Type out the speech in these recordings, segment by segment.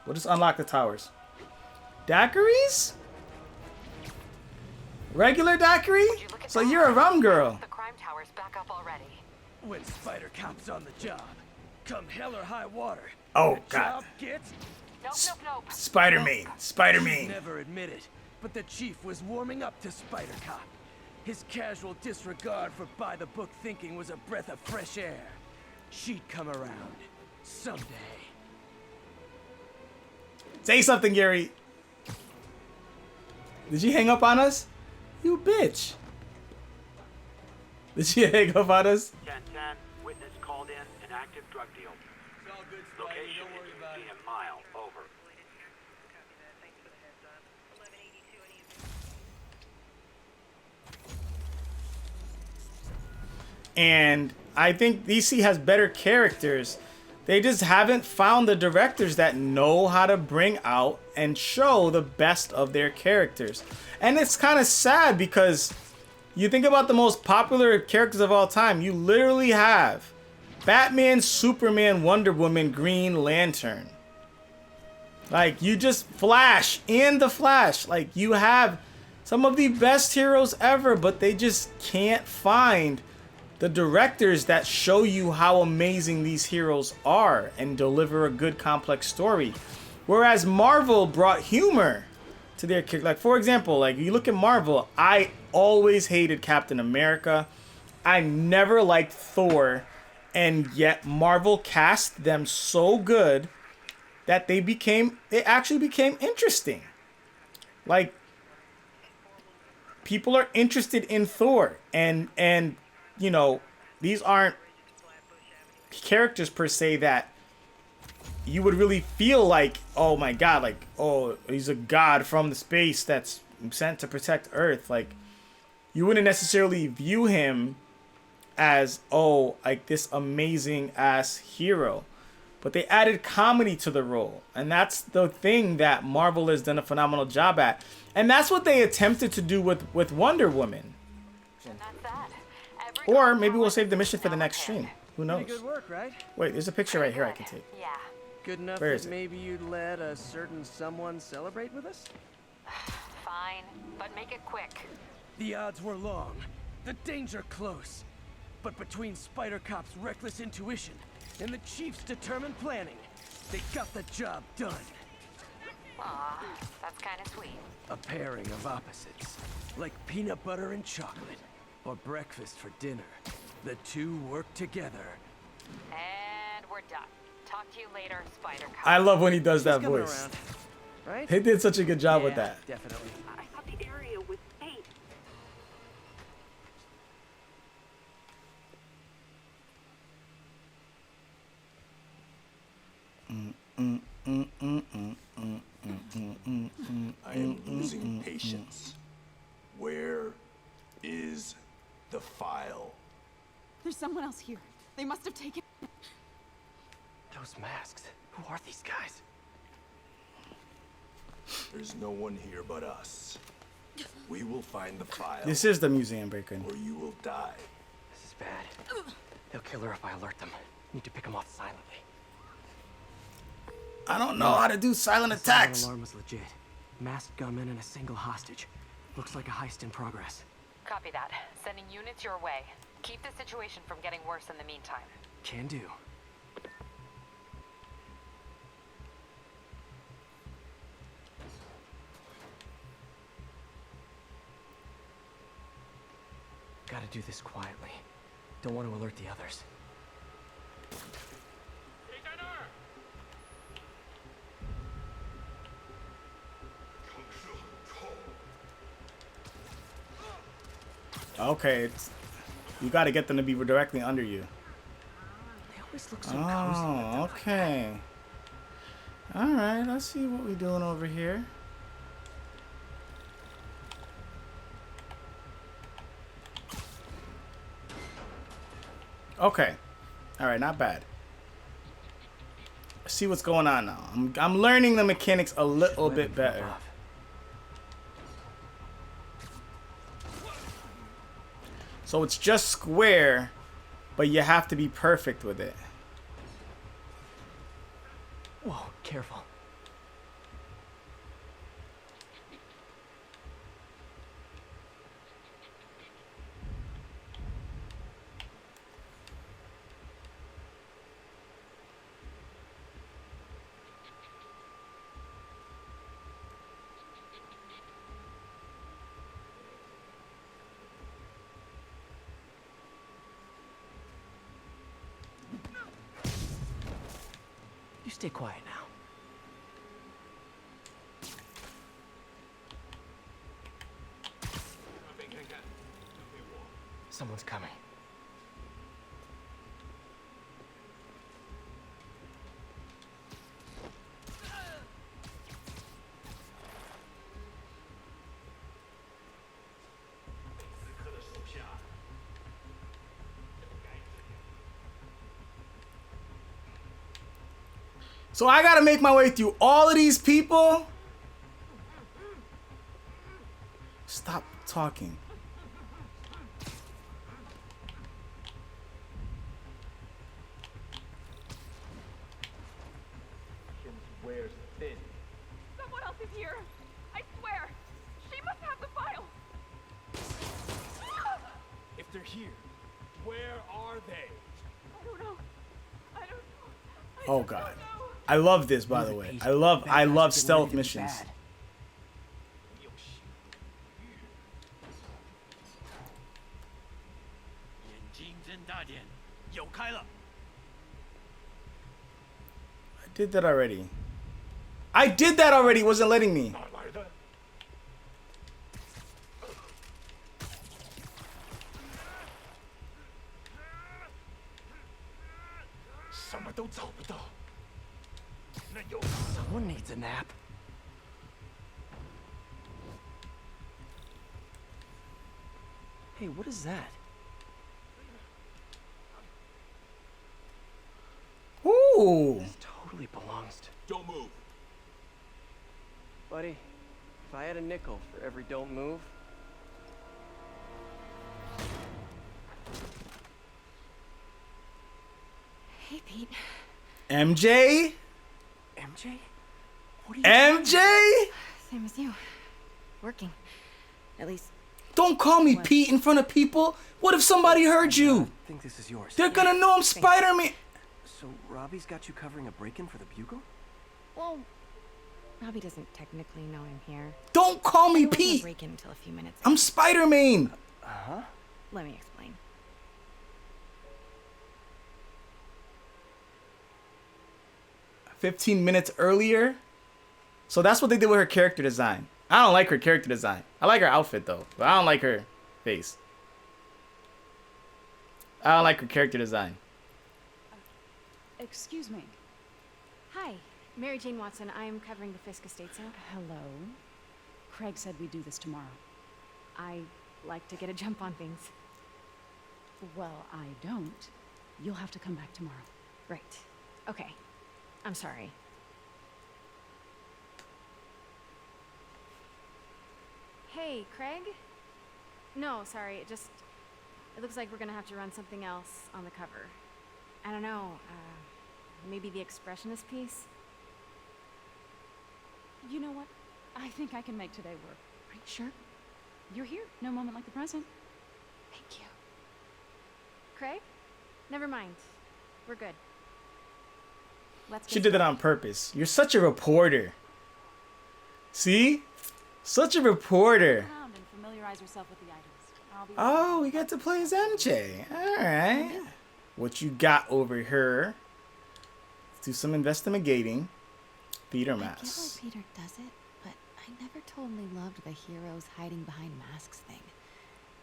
We'll just unlock the towers. Daiquiris? Regular daiquiri? So you're a rum girl. The crime tower's back up already. When Spider Cop's on the job, come hell or high water. Oh, the God. job gets. Nope. Spider-Maine. Spider-Maine. Never admitted, but the chief was warming up to Spider Cop. His casual disregard for by-the-book thinking was a breath of fresh air. She'd come around someday. Say something, Gary. Did you hang up on us? You bitch. Did she hang up on us? 10-10, witness called in an active drug deal. It's all good, Spidey. Location Don't worry is about it. a mile over. And I think DC has better characters. They just haven't found the directors that know how to bring out and show the best of their characters. And it's kind of sad because you think about the most popular characters of all time. You literally have Batman, Superman, Wonder Woman, Green Lantern. Like, you just Flash and the Flash. Like, you have some of the best heroes ever, but they just can't find the directors that show you how amazing these heroes are and deliver a good complex story. Whereas Marvel brought humor to their character. Like, for example, like you look at Marvel, I always hated Captain America. I never liked Thor, and yet Marvel cast them so good that they actually became interesting. Like, people are interested in Thor, and you know, these aren't characters per se that you would really feel like, oh my god, like, oh, he's a god from the space that's sent to protect Earth. Like, you wouldn't necessarily view him as, oh, like this amazing ass hero. But they added comedy to the role, and that's the thing that Marvel has done a phenomenal job at. And that's what they attempted to do with Wonder Woman. Or maybe we'll save the mission for the next stream. Who knows? Pretty good work, right? Wait, there's a picture right here I can take. Yeah. Good enough Where is that it? maybe you'd let a certain someone celebrate with us? Fine, but make it quick. The odds were long, the danger close. But between Spider Cop's reckless intuition and the Chief's determined planning, they got the job done. Aw, that's kind of sweet. A pairing of opposites, like peanut butter and chocolate, or breakfast for dinner. The two work together. And we're done. Talk to you later, Spider-Cop. I love when he does that He's coming voice. around, right? He did such a good job with Yeah, that. definitely. I thought the area was safe. I am losing patience. Where is the file? There's someone else here. They must have taken... Those masks. Who are these guys? There's no one here but us. We will find the file, This is the museum breaker. or you will die. This is bad. They'll kill her if I alert them. Need to pick them off silently. I don't know how to do silent The silent attacks. alarm was legit. Masked gunmen and a single hostage. Looks like a heist in progress. Copy that. Sending units your way. Keep the situation from getting worse in the meantime. Can do. Gotta do this quietly. Don't want to alert the others. Okay, you got to get them to be directly under you. They always look so cozy. Oh, okay. All right, let's see what we're doing over here. Okay. All right, not bad. See what's going on now. I'm learning the mechanics a little bit better. So it's just square, but you have to be perfect with it. Whoa, careful. stay quiet now. Someone's coming. So I gotta make my way through all of these people? Stop talking. Where's Finn? Someone else is here. I swear. She must have the file. If they're here, where are they? I don't know. I don't know. Oh god. I love this, by the way. I love stealth missions. I did that already. I did that already. It wasn't letting me. 哪来的？什么都找不到。那有 Someone needs a nap. Hey, what is that? Ooh. This totally belongs to... Don't move. Buddy, if I had a nickel for every don't move... Hey, Pete. MJ? MJ? What are you... MJ? Same as you. Working. At least. Don't call me Pete in front of people. What if somebody heard you? I think this is yours. They're gonna know I'm Spider-Maine. So Robbie's got you covering a break-in for the Bugle? Well, Robbie doesn't technically know I'm here. Don't call me There wasn't a Pete. break-in until a few minutes ago. I'm Spider-Maine. Uh-huh. Let me explain. 15 minutes earlier. So that's what they did with her character design. I don't like her character design. I like her outfit though, but I don't like her face. I don't like her character design. Excuse me. Hi, Mary Jane Watson. I'm covering the Fisk estate sale. Hello. Craig said we'd do this tomorrow. I like to get a jump on things. Well, I don't. You'll have to come back tomorrow. Right. Okay. I'm sorry. Hey, Craig? No, sorry. It looks like we're gonna have to run something else on the cover. I don't know. Maybe the expressionist piece? You know what? I think I can make today work. Are you sure? You're here. No moment like the present. Thank you. Craig? Never mind. We're good. Let's get She did that on purpose. You're such a reporter. See? Such a reporter. Around and familiarize yourself with the items. I'll be Oh, we got to play as MJ. Alright. What you got over here? Let's do some investigating. Theater I get masks. why Peter does it, but I never totally loved the heroes hiding behind masks thing.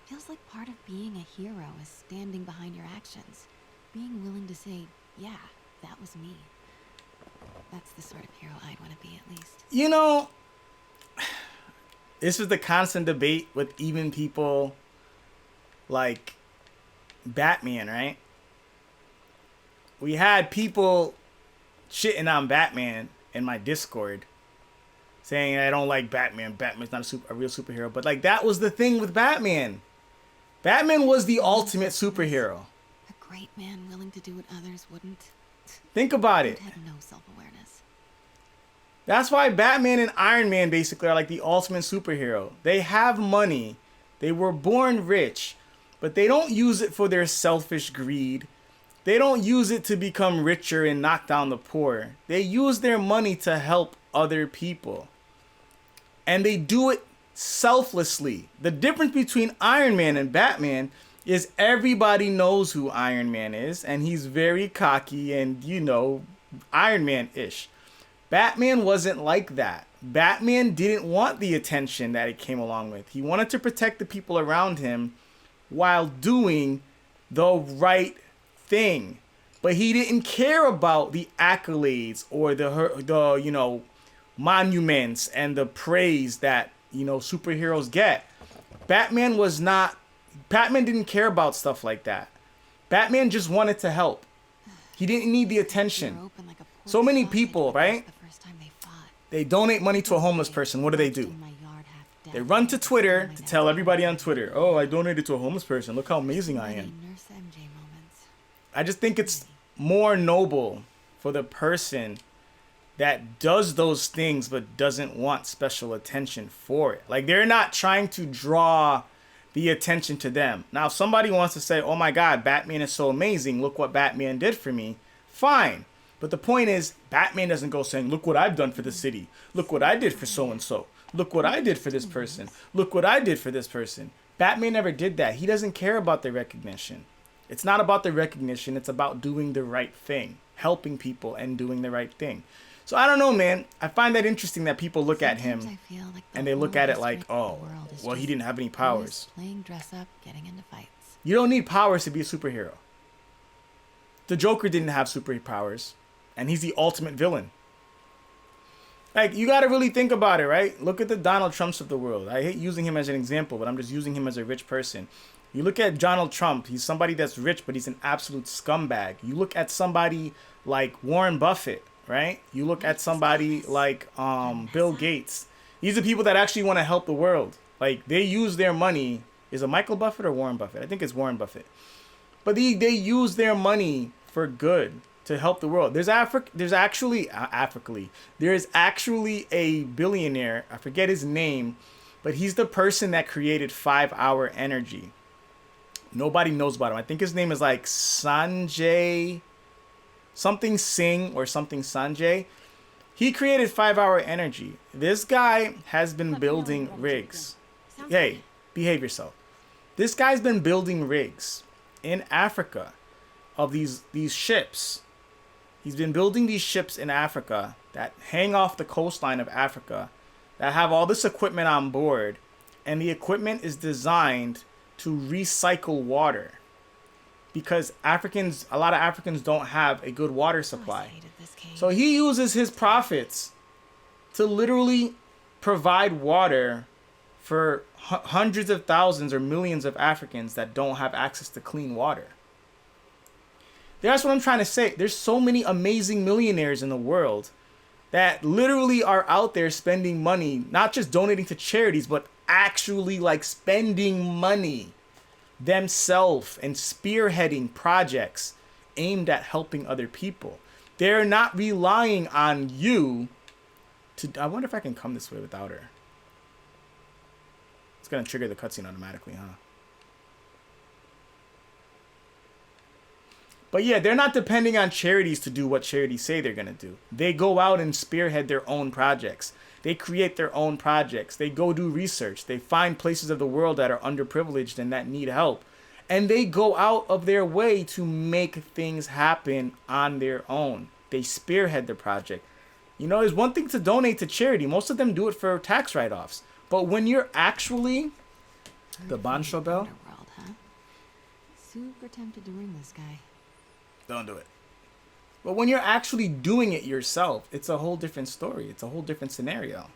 Feels like part of being a hero is standing behind your actions. Being willing to say, yeah, that was me. That's the sort of hero I'd want to be, at least. You know, this is the constant debate with even people like Batman, right? We had people shitting on Batman in my Discord, saying I don't like Batman. Batman's not a real superhero. But like that was the thing with Batman. Batman was the ultimate superhero. A great man willing to do what others wouldn't. Think about Dude it. had no self-awareness. That's why Batman and Iron Man basically are like the ultimate superhero. They have money. They were born rich, but they don't use it for their selfish greed. They don't use it to become richer and knock down the poor. They use their money to help other people. And they do it selflessly. The difference between Iron Man and Batman is everybody knows who Iron Man is, and he's very cocky and, you know, Iron Man-ish. Batman wasn't like that. Batman didn't want the attention that it came along with. He wanted to protect the people around him while doing the right thing. But he didn't care about the accolades or the you know, monuments and the praise that, you know, superheroes get. Batman didn't care about stuff like that. Batman just wanted to help. He didn't need the attention. So many people, right? They donate money to a homeless person. What do? They run to Twitter to tell everybody on Twitter, oh, I donated to a homeless person. Look how amazing I am. I just think it's more noble for the person that does those things but doesn't want special attention for it. Like, they're not trying to draw the attention to them. Now, if somebody wants to say, oh my God, Batman is so amazing, look what Batman did for me, fine. But the point is, Batman doesn't go saying, look what I've done for the city. Look what I did for so-and-so. Look what I did for this person. Look what I did for this person. Batman never did that. He doesn't care about the recognition. It's not about the recognition. It's about doing the right thing, helping people and doing the right thing. So I don't know, man. I find that interesting that people look at him and they look at it like, oh, well, he didn't have any powers. Playing dress up, getting into fights. You don't need powers to be a superhero. The Joker didn't have superpowers, and he's the ultimate villain. Like, you got to really think about it, right? Look at the Donald Trumps of the world. I hate using him as an example, but I'm just using him as a rich person. You look at Donald Trump, he's somebody that's rich, but he's an absolute scumbag. You look at somebody like Warren Buffett, right? You look at somebody like Bill Gates. These are people that actually want to help the world. Like, they use their money. Is it Michael Buffett or Warren Buffett? I think it's Warren Buffett. But they use their money for good, to help the world. There's actually a billionaire, I forget his name, but he's the person that created 5-Hour Energy. Nobody knows about him. I think his name is like Sanjay, something Singh or something Sanjay. He created 5-Hour Energy. This guy has been building rigs. Hey, behave yourself. This guy's been building rigs in Africa of these ships. He's been building these ships in Africa that hang off the coastline of Africa that have all this equipment on board, and the equipment is designed to recycle water because a lot of Africans don't have a good water supply. So he uses his profits to literally provide water for hundreds of thousands or millions of Africans that don't have access to clean water. That's what I'm trying to say. There's so many amazing millionaires in the world that literally are out there spending money, not just donating to charities, but actually like spending money themselves and spearheading projects aimed at helping other people. They're not relying on you to... I wonder if I can come this way without her. It's going to trigger the cutscene automatically, huh? But yeah, they're not depending on charities to do what charities say they're going to do. They go out and spearhead their own projects. They create their own projects. They go do research. They find places of the world that are underprivileged and that need help. And they go out of their way to make things happen on their own. They spearhead the project. You know, there's one thing to donate to charity. Most of them do it for tax write-offs. But when you're actually... The Bancho Bell? Underworld, huh? Super tempted to ring this guy. Don't do it. But when you're actually doing it yourself, it's a whole different story. It's a whole different scenario.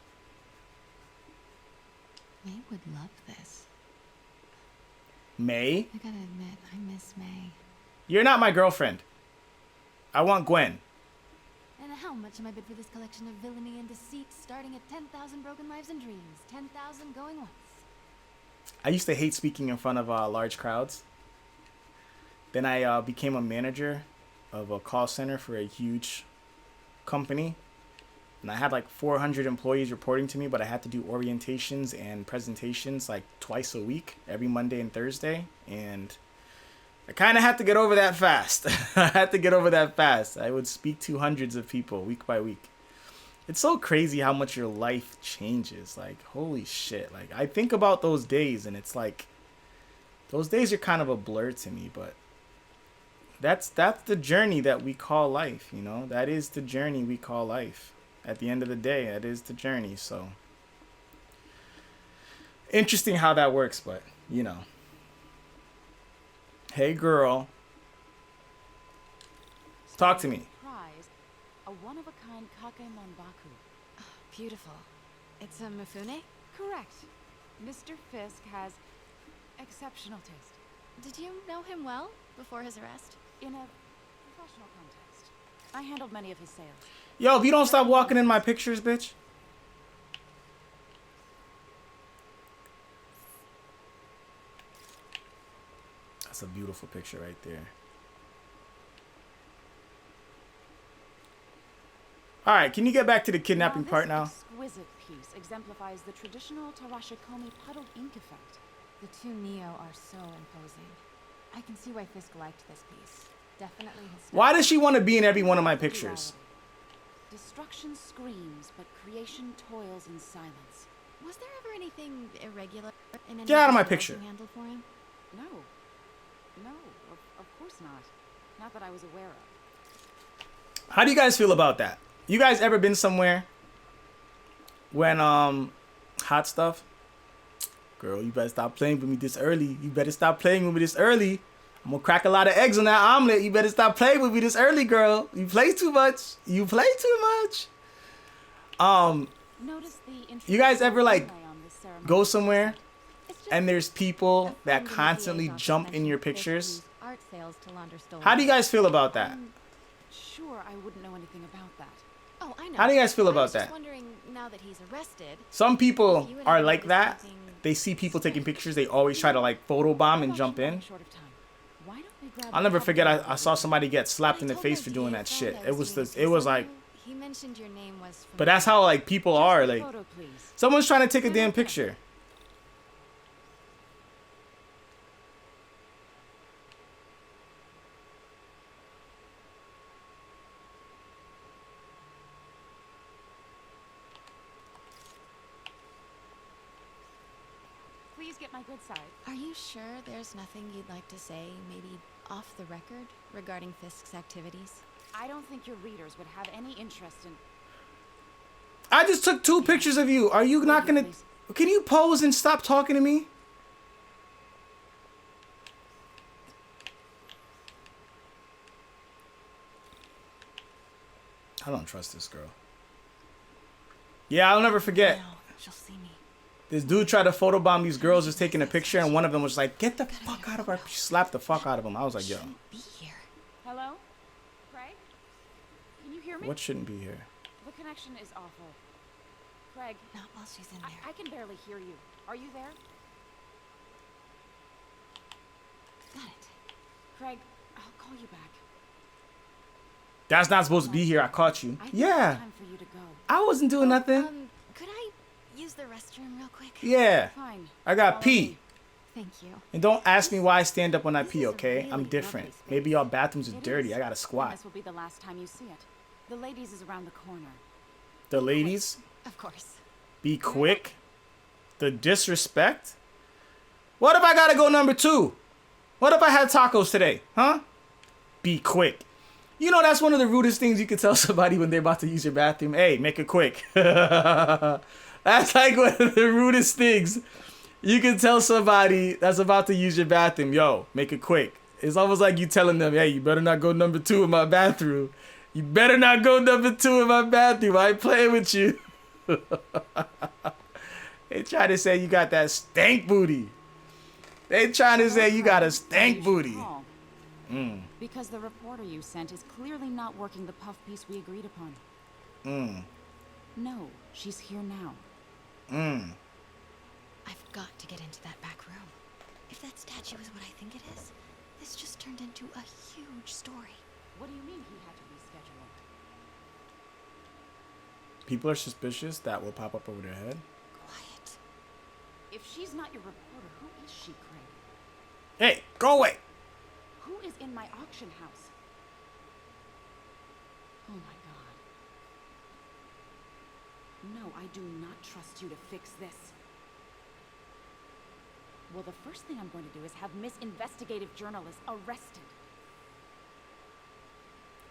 May would love this. May? I gotta admit, I miss May. You're not my girlfriend. I want Gwen. And how much am I bid for this collection of villainy and deceit, starting at 10,000 broken lives and dreams, 10,000 going once? I used to hate speaking in front of large crowds. Then I became a manager of a call center for a huge company. And I had like 400 employees reporting to me, but I had to do orientations and presentations like twice a week, every Monday and Thursday. And I kind of had to get over that fast. I would speak to hundreds of people week by week. It's so crazy how much your life changes. Like, holy shit. Like, I think about those days and it's like, those days are kind of a blur to me, but that's the journey that we call life, you know? That is the journey we call life. At the end of the day, that is the journey, so. Interesting how that works, but, you know. Hey, girl. Talk to me. Prize, a one-of-a-kind kake monbaku. Beautiful. It's a Mifune? Correct. Mr. Fisk has exceptional taste. Did you know him well before his arrest? In a professional context, I handled many of his sales. Yo, if you don't stop walking in my pictures, bitch. That's a beautiful picture right there. All right, can you get back to the kidnapping part now? This exquisite piece exemplifies the traditional Tarashikomi puddled ink effect. The two Neo are so imposing. I can see why Fisk liked this piece. Definitely his style. Why does she want to be in every one of my pictures? Destruction screams, but creation toils in silence. Was there ever anything irregular in any Get out of my the picture. you handled for him? No. No, of course not. Not that I was aware of. How do you guys feel about that? You guys ever been somewhere when hot stuff? Girl, you better stop playing with me this early. You better stop playing with me this early. I'm gonna crack a lot of eggs on that omelet. You better stop playing with me this early, girl. You play too much. You play too much. Notice the You guys ever like on this ceremony. go somewhere It's just and there's people a that friend of the constantly DA's jump in mentioned your Fisk pictures? used art sales to launder stolen How do you guys feel about that? Sure, I wouldn't know anything about that. Oh, I know. How do you guys feel I about was that? just wondering, now that he's arrested, Some people if you and are him like noticed that. something They see people taking pictures. They always try to like photobomb and jump in. Short of time. Why don't we grab I'll a never couple forget. of I saw somebody get slapped I in the told face my for doing DA that friend shit. I It was doing the. a It was piece like. on you. He mentioned your name was from But that's how like people are. Like photo, please. someone's trying to take a damn picture. Please get my good side. Are you sure there's nothing you'd like to say, maybe off the record, regarding Fisk's activities? I don't think your readers would have any interest in. I just took 2 pictures of you. Are you not gonna? Can you pose and stop talking to me? I don't trust this girl. Yeah, I'll never forget. No, she'll see me. This dude tried to photobomb these girls just taking a picture, and one of them was like, "Get the fuck out of our!" She slapped the fuck out of him. I was like, "Yo, Shouldn't be here. Hello? Craig? Can you hear me? what shouldn't be here?" The connection is awful. Craig, Not while she's in there. I can barely hear you. Are you there? Got it. Craig, I'll call you back. That's not supposed to be here. I caught you. I think Yeah, it's time for you to go. I wasn't doing nothing. Could I use the restroom real quick? Yeah, Fine. I got Follow pee. me. Thank you. And don't ask me why I stand up when I This pee, is a okay? I'm really different. lovely space. Maybe y'all bathrooms are It dirty. is, I gotta and squat. This will be the last time you see it. The ladies is around the corner. The ladies, Of course. be quick. The disrespect. What if I gotta go number 2? What if I had tacos today? Huh? Be quick. You know, that's one of the rudest things you can tell somebody when they're about to use your bathroom. Hey, make it quick. That's like one of the rudest things you can tell somebody that's about to use your bathroom. Yo, make it quick. It's almost like you telling them, hey, you better not go number 2 in my bathroom. You better not go number 2 in my bathroom. I ain't playing with you. They try to say you got that stank booty. They trying to say you got a stank booty. Call. Because the reporter you sent is clearly not working the puff piece we agreed upon. No, she's here now. I've got to get into that back room. If that statue is what I think it is, this just turned into a huge story. What do you mean he had to reschedule? People are suspicious that will pop up over their head. Quiet. If she's not your reporter, who is she, Craig? Hey, go away. Who is in my auction house? Oh my god. No, I do not trust you to fix this. Well, the first thing I'm going to do is have Miss Investigative Journalist arrested.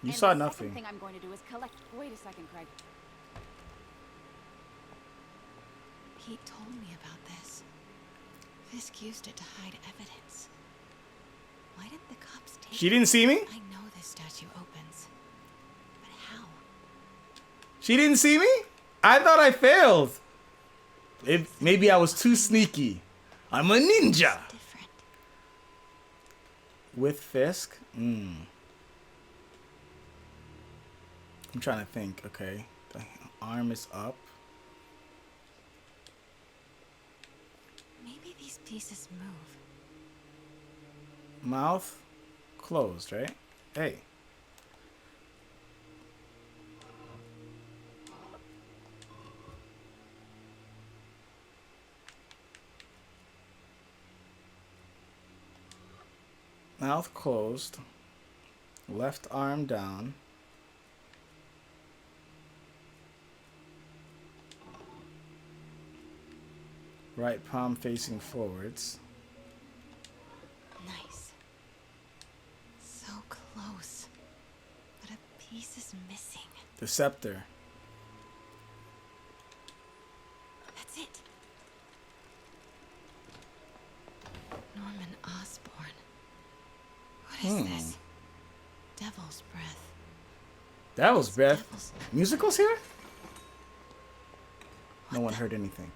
You And saw the nothing. second thing I'm going to do is collect. Wait a second, Craig. Pete told me about this. Fisk used it to hide evidence. Why didn't the cops take She didn't see me? I know this statue opens. But how? She didn't see me? I thought I failed. Maybe I was too sneaky. I'm a ninja. Different. With Fisk? I'm trying to think. Okay. The arm is up. Maybe these pieces move. Mouth closed, right? Hey. Mouth closed. Left arm down. Right palm facing forwards. Nice. So close. But a piece is missing. The scepter. That's it. Norman Osborn. What is this? Devil's breath. Devil's breath. Devil's... Musicals here? No one heard anything.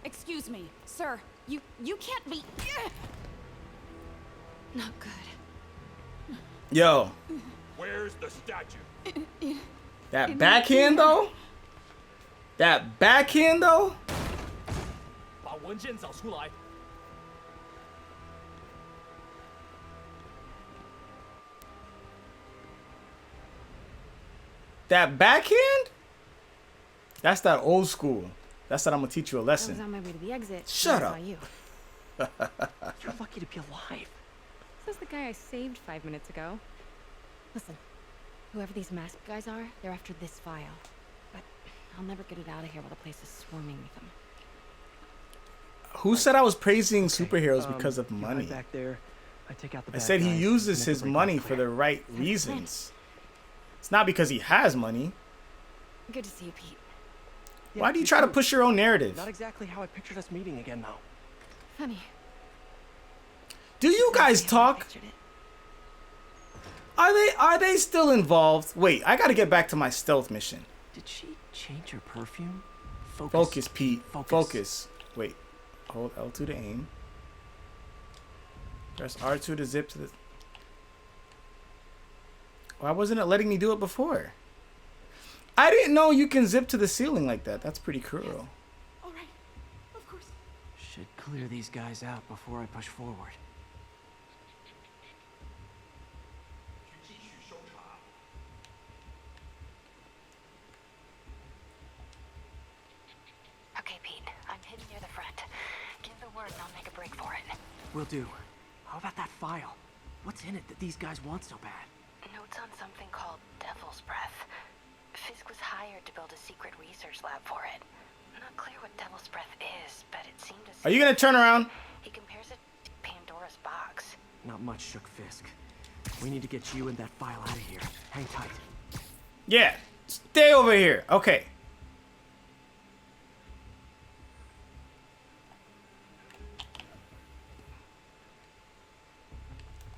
Excuse me, sir. You can't be. Not good. Yo. Where's the statue? That backhand though? That backhand though? 把文件找出来。 That backhand? That's that old school. That's that I'm gonna teach you a I was lesson. on my way to the exit. Shut when I up. saw you. You're lucky to be alive. This is the guy I saved 5 minutes ago. Listen, whoever these masked guys are, they're after this file. But I'll never get it out of here while the place is swarming with them. Who said I was praising superheroes because of you hide money? back there. I take out the I bad said he guys, uses make a his break money real for quick. the right reasons. It's not because he has money. Good to see you, Pete. Yeah, Why do you try to too. push your own narrative? Not exactly how I pictured us meeting again, though. Funny. Do you guys Exactly how I talk? pictured it. Are they still involved? Wait, I gotta get back to my stealth mission. Did she change her perfume? Focus, Pete. Focus. Focus. Wait. Hold L2 to aim. Press R2 to zip to the... Why wasn't it letting me do it before? I didn't know you can zip to the ceiling like that. That's pretty cruel. All right, of course. Should clear these guys out before I push forward. Okay, Pete. I'm hidden near the front. Give the word and I'll make a break for it. Will do. How about that file? What's in it that these guys want so bad? Notes on something called Devil's Breath. Fisk was hired to build a secret research lab for it. Not clear what Devil's Breath is, but it seemed to... Are you gonna turn around? He compares it to Pandora's box. Not much shook Fisk. We need to get you and that file out of here. Hang tight. Yeah. Stay over here. Okay.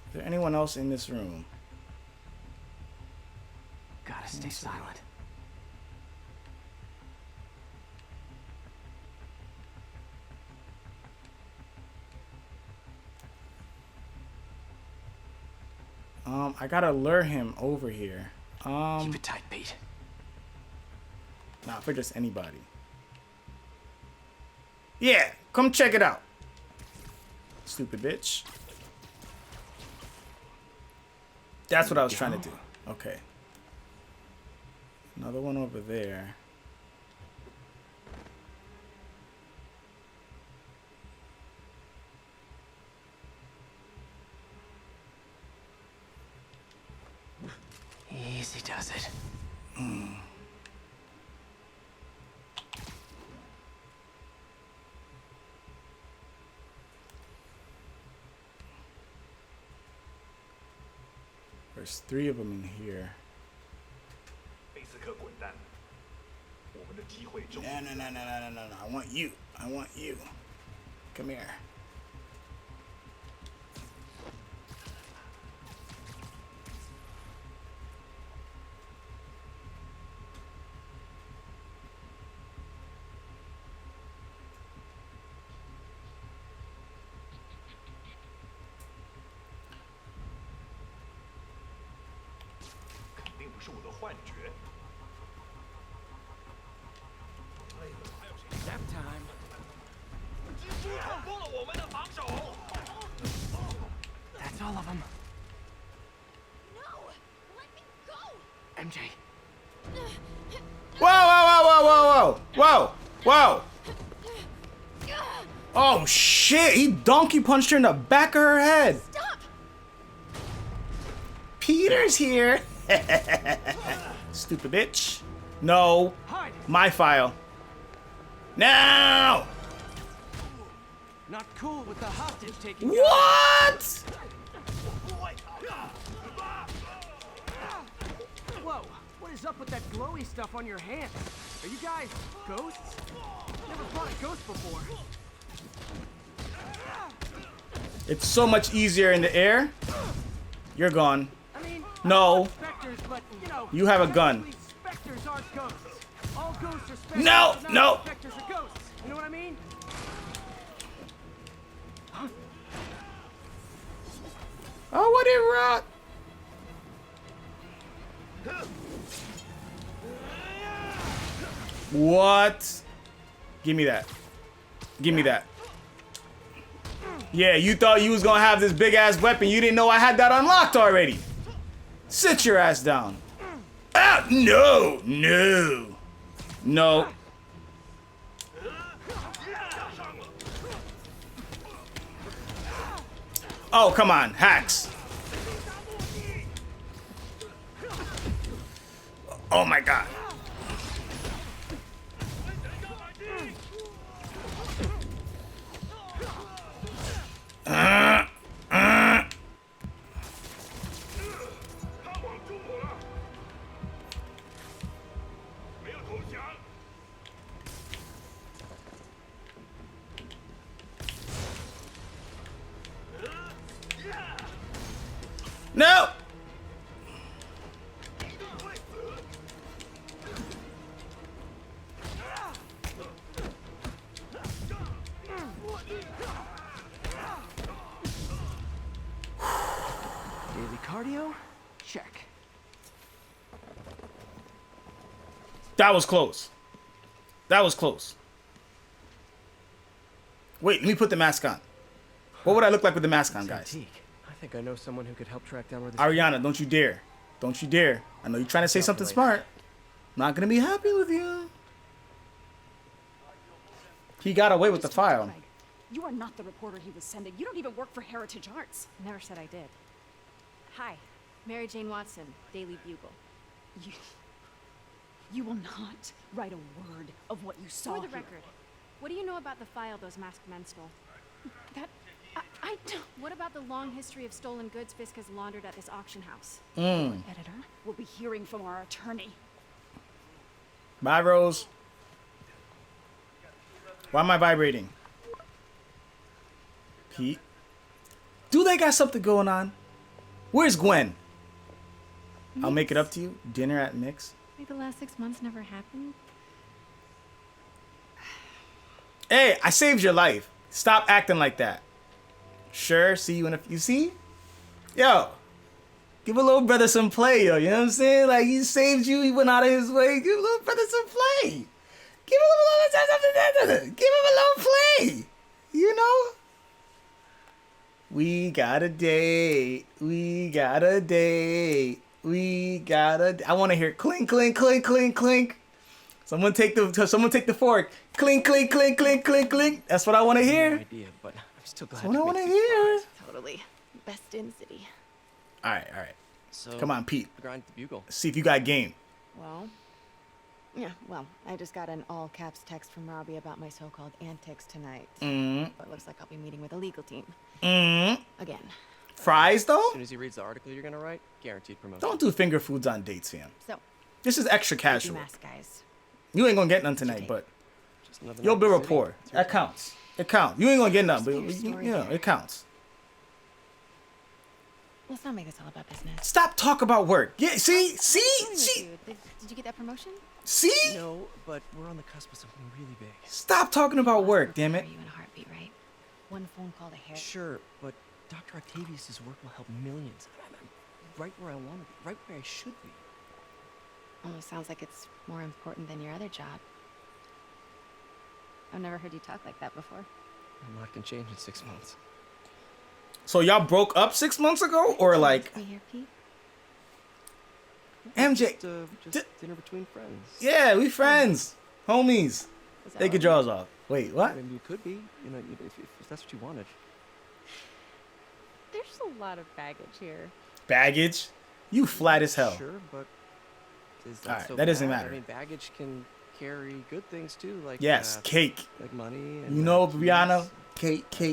Is there anyone else in this room? Gotta stay silent. I gotta lure him over here. Keep it tight, Pete. Nah, for just anybody. Yeah, come check it out. Stupid bitch. That's what I was trying to do. Okay. Another one over there. Easy does it. There's 3 of them in here. 贝斯克滚蛋！我们的机会终于 No. I want you. I want you. Come here. Nap time. That's all of them. No! Let me go! MJ. Whoa. Oh shit, he donkey punched her in the back of her head. Stop! Peter's here. Stupid bitch. No. Hide! My file. No! Not cool with the hostage taking. What? Whoa! What is up with that glowy stuff on your hand? Are you guys ghosts? Never fought a ghost before. It's so much easier in the air. You're gone. I mean, No. specters, but you know. You have a gun. technically Specters aren't ghosts. All ghosts are specters. No, but not no. all specters are ghosts. You know what I mean? Oh, what it rot? What? Give me that. Give me that. Yeah, you thought you was gonna have this big ass weapon. You didn't know I had that unlocked already. Sit your ass down. Ah, no. No. Oh, come on, hacks. Oh my god. No! Daily cardio? Check. That was close. That was close. Wait, let me put the mask on. What would I look like with the mask on, guys? Antique. I think I know someone who could help track down where this. Ariana, don't you dare. Don't you dare. I know you're trying to say something smart. I'm not gonna be happy with you. He got away with the file. Craig, you are not the reporter he was sending. You don't even work for Heritage Arts. Never said I did. Hi, Mary Jane Watson, Daily Bugle. You will not write a word of what you saw For the here. record, what do you know about the file those masked men stole? That I don't. What about the long history of stolen goods Fisk has laundered at this auction house? Editor, we'll be hearing from our attorney. Bye, Rose. Why am I vibrating? Pete? Do they got something going on? Where's Gwen? I'll make it up to you. Dinner at Nick's. Like the last 6 months never happened? Hey, I saved your life. Stop acting like that. Sure, see you in a... You see? Yo. Give a little brother some play, yo. You know what I'm saying? Like, he saved you. He went out of his way. Give a little brother some play. Give him a little... Give him a little play. You know? We got a date. We got a date. We got a... I want to hear clink, clink, clink, clink, clink. Someone take the fork. Clink, clink, clink, clink, clink, clink. That's what I want to No hear. idea, but I'm still glad. That's what I to want to make hear. Totally. Best in city. All right. So Come on, Pete. grind the bugle. See if you got game. Well, I just got an all caps text from Robbie about my so-called antics tonight. Mm. It looks like I'll be meeting with a legal team. Mm. Again. Fries though? As soon as he reads the article you're gonna write, guaranteed promotion. Don't do finger foods on dates, fam. So, This is extra casual. mask guys. You ain't gonna get none tonight, but Just another you'll night build in the city. rapport. That counts. It counts. You ain't gonna get none, but Your story you know, there. it counts. Let's not make this all about business. Stop talk about work. Yeah, see? Did you get that promotion? See? No, but we're on the cusp of something really big. Stop talking about work, damn Are it. you in a heartbeat, right? One phone call to Harry. Sure, but Dr. Octavius's work will help millions. I'm right where I want to be, right where I should be. Almost sounds like it's more important than your other job. I've never heard you talk like that before. A lot can change in 6 months. So y'all broke up 6 months ago, or like Me here, Pete? MJ? Just dinner between friends. Yeah, we friends, homies. Take your jaws off. Wait, what? I mean, we could be, you know, if that's what you wanted. There's a lot of baggage here. Baggage? You flat as hell. Sure, but is that Alright, so that doesn't bad? matter. I mean, baggage can carry good things too, like Yes, cake. like money. And You know, cheese. Brianna. Cake. All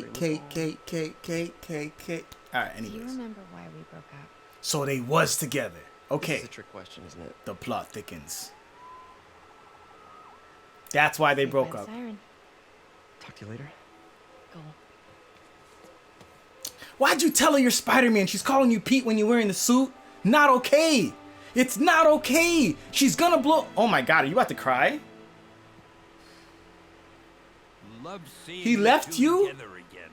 right, Do you anyways. remember why we broke up? So they was together. This Okay. is a trick question, isn't it? The plot thickens. That's why they Saved by broke the up. Siren. Talk to you later. Go. Why'd you tell her you're Spider-Man? She's calling you Pete when you're wearing the suit. Not okay. It's not okay. She's gonna blow. Oh my God, are you about to cry? He left you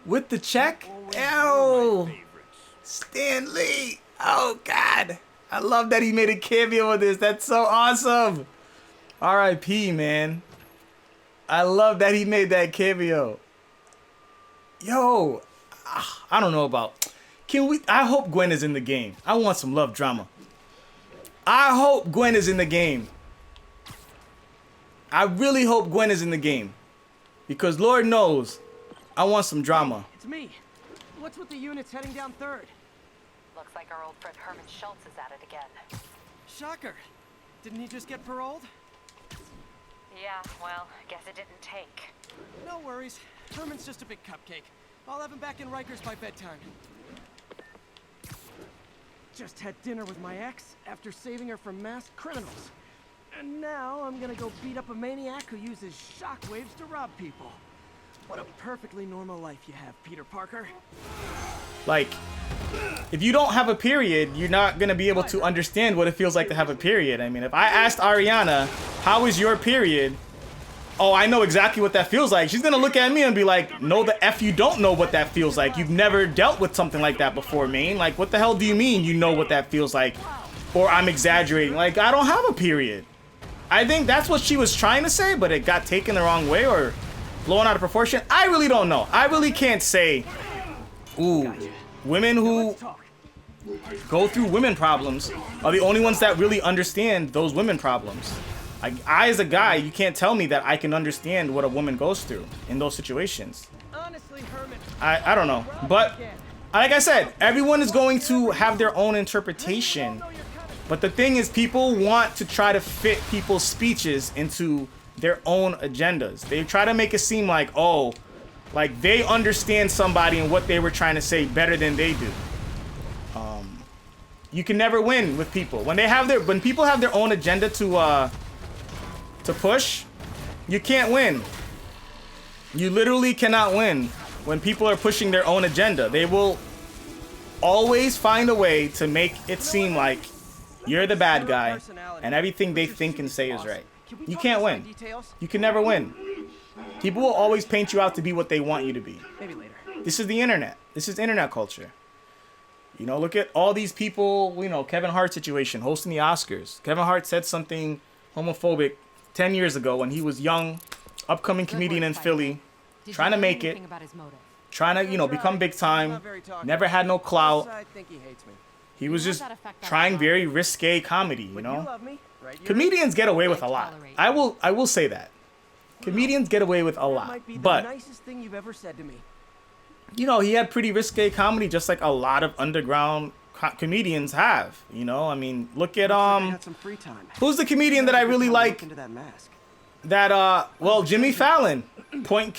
with the check? Ew. Stan Lee. Oh God. I love that he made a cameo of this. That's so awesome. R.I.P. man. I love that he made that cameo. Yo. I don't know about. Can we? I hope Gwen is in the game. I want some love drama. I hope Gwen is in the game. I really hope Gwen is in the game. Because Lord knows, I want some drama. It's me. What's with the units heading down third? Looks like our old friend Herman Schultz is at it again. Shocker. Didn't he just get paroled? Yeah, well, guess it didn't take. No worries. Herman's just a big cupcake. I'll have him back in Rikers by bedtime. Just had dinner with my ex after saving her from masked criminals. And now I'm gonna go beat up a maniac who uses shockwaves to rob people. What a perfectly normal life you have, Peter Parker. Like, if you don't have a period, you're not going to be able to understand what it feels like to have a period. I mean, if I asked Ariana, how is your period? Oh, I know exactly what that feels like. She's going to look at me and be like, no, the F you don't know what that feels like. You've never dealt with something like that before, Maine. Like, what the hell do you mean you know what that feels like? Or I'm exaggerating. Like, I don't have a period. I think that's what she was trying to say, but it got taken the wrong way or blown out of proportion. I really don't know. I really can't say. Ooh, women who go through women problems are the only ones that really understand those women problems. I as a guy, you can't tell me that I can understand what a woman goes through in those situations. Honestly, Herman. I don't know. But like I said, everyone is going to have their own interpretation. But the thing is, people want to try to fit people's speeches into their own agendas. They try to make it seem like, oh, like they understand somebody and what they were trying to say better than they do. You can never win with people. When people have their own agenda to push, you can't win. You literally cannot win when people are pushing their own agenda. They will always find a way to make it seem like you're the bad guy and everything they think and say is right. You can't win. You can never win. People will always paint you out to be what they want you to be. Maybe later. This is the internet. This is internet culture. You know, look at all these people, you know, Kevin Hart situation, hosting the Oscars. Kevin Hart said something homophobic 10 years ago when he was young, upcoming comedian in Philly, trying to make it, trying to, you know, become big time, never had no clout. I think he hates me. He was just trying very risque comedy, you know? Comedians get away with a lot. I will say that. Comedians get away with a lot. Might be the But, nicest thing you've ever said to me. you know, he had pretty risque comedy just like a lot of underground comedians have, you know? I mean, look at, Had some free time. who's the comedian that I really like? Into that mask. That, well, Jimmy Fallon. Point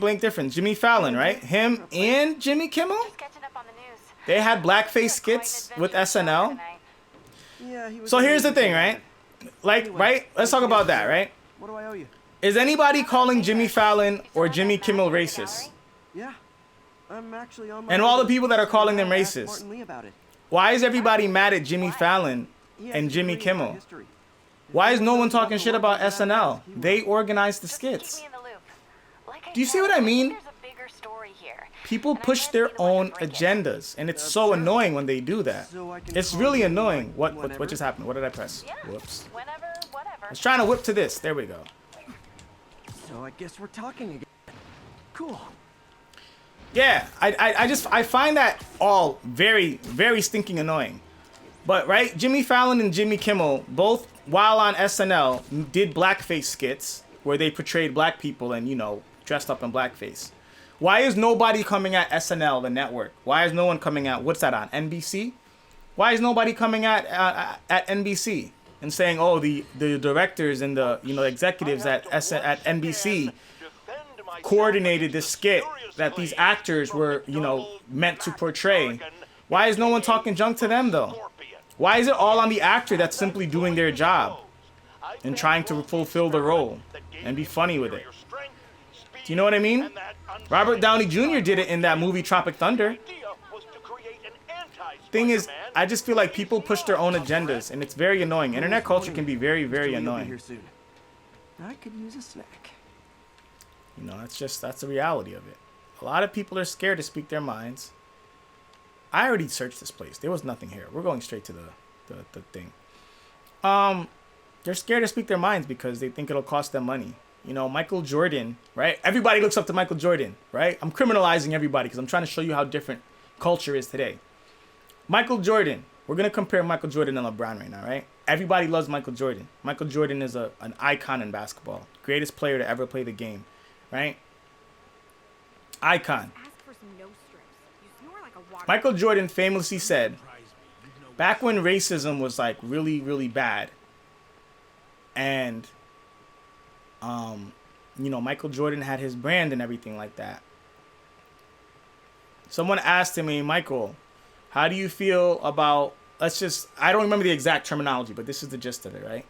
blank difference. Jimmy Fallon, right? Him and Jimmy Kimmel? Just catching up on the news. They had blackface skits with SNL. Yeah, he was So here's the really thing, good. right? Like, Anyway, right? Let's talk about that, right? What do I owe you? Is anybody calling Jimmy Fallon or Jimmy Kimmel racist? Yeah, I'm actually on my And way all the to people that are calling them ask racist. Martin Lee about it. Why is everybody mad at Jimmy Fallon He has and a Jimmy degree in art Kimmel? history. Why is no one knows about talking the shit world about that SNL? he will. They organized the Just keep skits. me in the loop. Like Do you see said, what I mean? There's a bigger story here. People And I push can't their be the one to own break it. agendas, and it's so annoying when they do that. So I can It's call really you, annoying. like, What whenever? just happened? What did I press? Yeah. Whoops. Whenever, whatever. I was trying to whip to this. There we go. So I guess we're talking again. Cool. Yeah, I find that all very, very stinking annoying. But right, Jimmy Fallon and Jimmy Kimmel, both while on SNL, did blackface skits where they portrayed black people and, you know, dressed up in blackface. Why is nobody coming at SNL, the network? Why is no one coming at, what's that on, NBC? Why is nobody coming at NBC and saying, oh, the directors and the, you know, executives at NBC coordinated this skit that these actors were, you know, meant to portray? Why is no one talking junk to them, though? Why is it all on the actor that's simply doing their job and trying to fulfill the role and be funny with it? Do you know what I mean? Robert Downey Jr. did it in that movie Tropic Thunder. Thing is, I just feel like people push their own agendas, and it's very annoying. Internet culture can be very, very You'll be annoying. here soon. I could use a snack. You know, that's the reality of it. A lot of people are scared to speak their minds. I already searched this place. There was nothing here. We're going straight to the thing. They're scared to speak their minds because they think it'll cost them money. You know, Michael Jordan, right? Everybody looks up to Michael Jordan, right? I'm criminalizing everybody because I'm trying to show you how different culture is today. Michael Jordan. We're going to compare Michael Jordan and LeBron right now, right? Everybody loves Michael Jordan. Michael Jordan is an icon in basketball. Greatest player to ever play the game, right? Icon. Ask for some nose strips. You snore like a water. Michael Jordan famously said, back when racism was like really, really bad, and you know, Michael Jordan had his brand and everything like that. Someone asked him, Michael, how do you feel about, I don't remember the exact terminology, but this is the gist of it, right?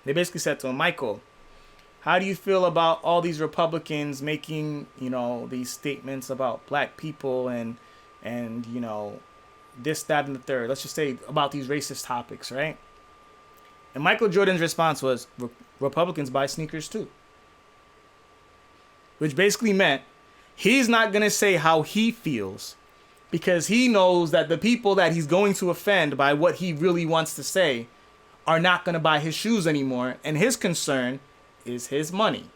They basically said to him, Michael, how do you feel about all these Republicans making, you know, these statements about black people and you know, this, that, and the third? Let's just say about these racist topics, right? And Michael Jordan's response was, Republicans buy sneakers too. Which basically meant he's not going to say how he feels because he knows that the people that he's going to offend by what he really wants to say are not going to buy his shoes anymore. And his concern is his money.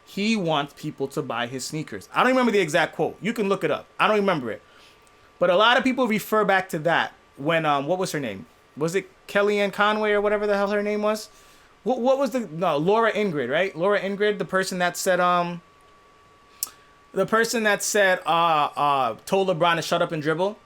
He wants people to buy his sneakers. I don't remember the exact quote. You can look it up. I don't remember it. But a lot of people refer back to that when, what was her name? Was it Kellyanne Conway or whatever the hell her name was? What was Laura Ingrid, right? Laura Ingrid, the person that said, told LeBron to shut up and dribble.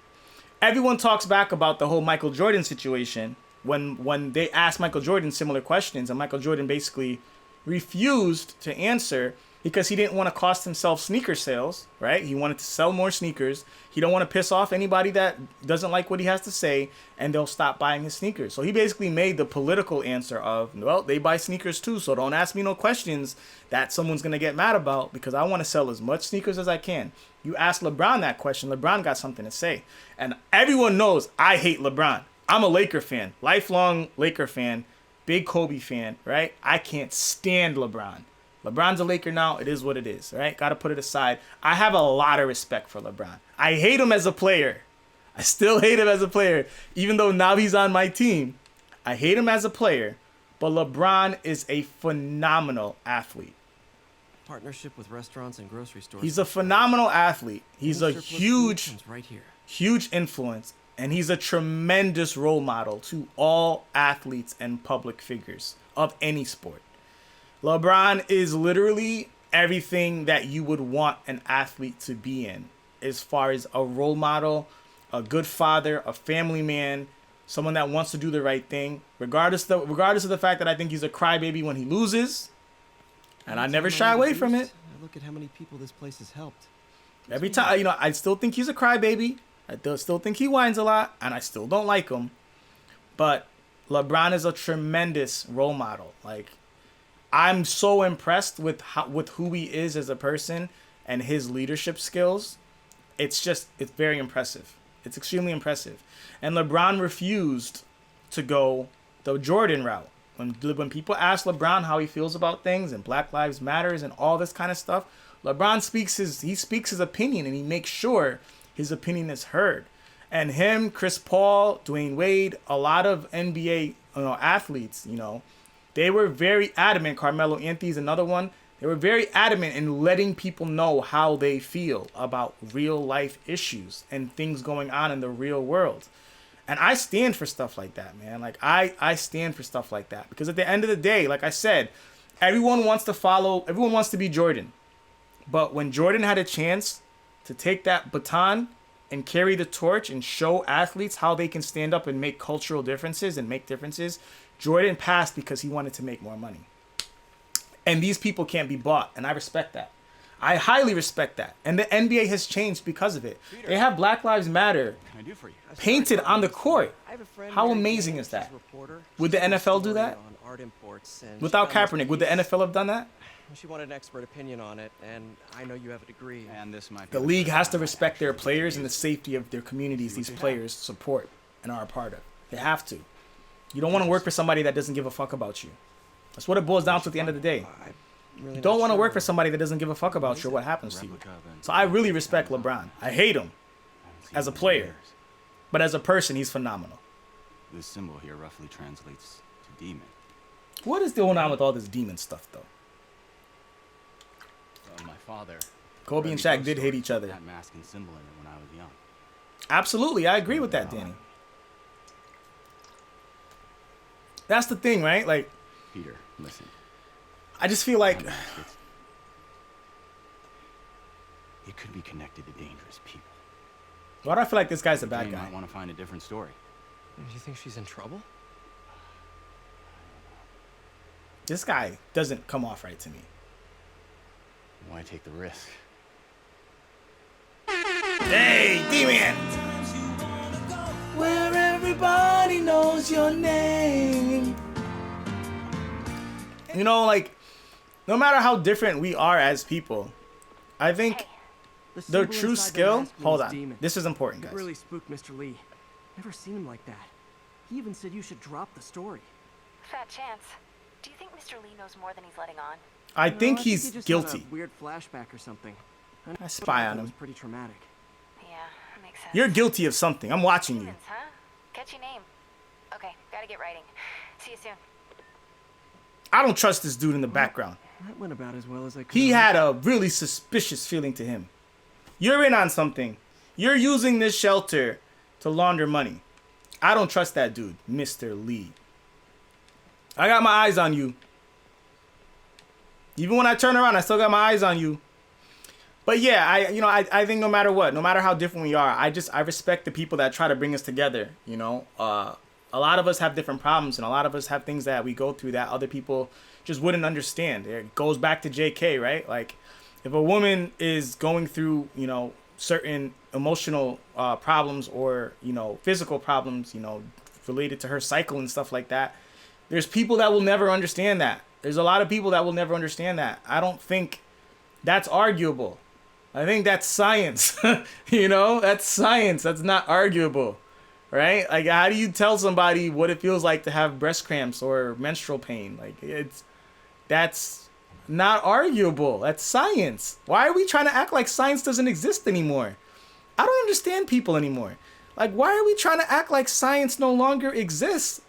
Everyone talks back about the whole Michael Jordan situation when they asked Michael Jordan similar questions, and Michael Jordan basically refused to answer because he didn't want to cost himself sneaker sales, right? He wanted to sell more sneakers. He don't want to piss off anybody that doesn't like what he has to say, and they'll stop buying his sneakers. So he basically made the political answer of, well, they buy sneakers too, so don't ask me no questions that someone's going to get mad about because I want to sell as much sneakers as I can. You ask LeBron that question, LeBron got something to say. And everyone knows I hate LeBron. I'm a Laker fan, lifelong Laker fan, big Kobe fan, right? I can't stand LeBron. LeBron's a Laker now. It is what it is, right? Got to put it aside. I have a lot of respect for LeBron. I hate him as a player. I still hate him as a player, even though now he's on my team. I hate him as a player, but LeBron is a phenomenal athlete. Partnership with restaurants and grocery stores. He's a phenomenal athlete. He's a Surplus food huge, comes right here. huge influence, and he's a tremendous role model to all athletes and public figures of any sport. LeBron is literally everything that you would want an athlete to be in, as far as a role model, a good father, a family man, someone that wants to do the right thing, regardless of the fact that I think he's a crybaby when he loses, and I never shy away from it. I look at how many people this place has helped. Every time, you know, I still think he's a crybaby, still think he whines a lot, and I still don't like him. But LeBron is a tremendous role model. Like, I'm so impressed with who he is as a person and his leadership skills. It's very impressive. It's extremely impressive. And LeBron refused to go the Jordan route. When people ask LeBron how he feels about things and Black Lives Matters and all this kind of stuff, LeBron speaks his opinion, and he makes sure his opinion is heard. And him, Chris Paul, Dwayne Wade, a lot of NBA athletes, they were very adamant. Carmelo Anthony's another one. They were very adamant in letting people know how they feel about real life issues and things going on in the real world. And I stand for stuff like that, man. Like, I stand for stuff like that. Because at the end of the day, like I said, everyone wants to be Jordan. But when Jordan had a chance to take that baton and carry the torch and show athletes how they can stand up and make cultural differences and make differences, Jordan passed because he wanted to make more money. And these people can't be bought, and I respect that. I highly respect that. And the NBA has changed because of it. They have Black Lives Matter painted on the court. How amazing is that? Would the NFL do that? Without Kaepernick, would the NFL have done that? She wanted an expert opinion on it, and I know you have a degree. And this might be the league has to respect their players and the safety of their communities these players support and are a part of. They have to. You don't want to work for somebody that doesn't give a fuck about you. That's what it boils down to at the end of the day. You don't want to work for somebody that doesn't give a fuck about you or what happens to you. So I really respect LeBron. I hate him as a player, but as a person, he's phenomenal. This symbol here roughly translates to demon. What is going on with all this demon stuff, though? My father, Kobe and Shaq did hate each other. That mask and symbol in it when I was young. Absolutely, I agree with that, Danny. That's the thing, right? Like, Peter, listen. I just feel like it could be connected to dangerous people. Why do I feel like this guy's a bad guy? I want to find a different story. Do you think she's in trouble? This guy doesn't come off right to me. Why take the risk? Hey, D-Man! Where everybody knows your name. Like, no matter how different we are as people, I think the true skill... Hold on. This is important, guys. It really spooked Mr. Lee. Never seen him like that. He even said you should drop the story. Fat chance. Do you think Mr. Lee knows more than he's letting on? I think he he's just guilty. Had a weird flashback or something. I spy on It was him. pretty traumatic. Yeah, that makes sense. You're guilty of something. I'm watching you. Demons, huh? Catchy name. Okay, gotta get writing. See you soon. I don't trust this dude in the background. That went about as well as I could. He had a really suspicious feeling to him. You're in on something. You're using this shelter to launder money. I don't trust that dude, Mr. Lee. I got my eyes on you. Even when I turn around, I still got my eyes on you. But yeah, I think no matter what, no matter how different we are, I respect the people that try to bring us together. A lot of us have different problems, and a lot of us have things that we go through that other people just wouldn't understand. It goes back to JK, right? Like, if a woman is going through, certain emotional problems or, physical problems, related to her cycle and stuff like that, there's people that will never understand that. There's a lot of people that will never understand that. I don't think that's arguable. I think that's science. That's science. That's not arguable. Right? Like, how do you tell somebody what it feels like to have breast cramps or menstrual pain? Like, that's not arguable. That's science. Why are we trying to act like science doesn't exist anymore? I don't understand people anymore. Like, why are we trying to act like science no longer exists?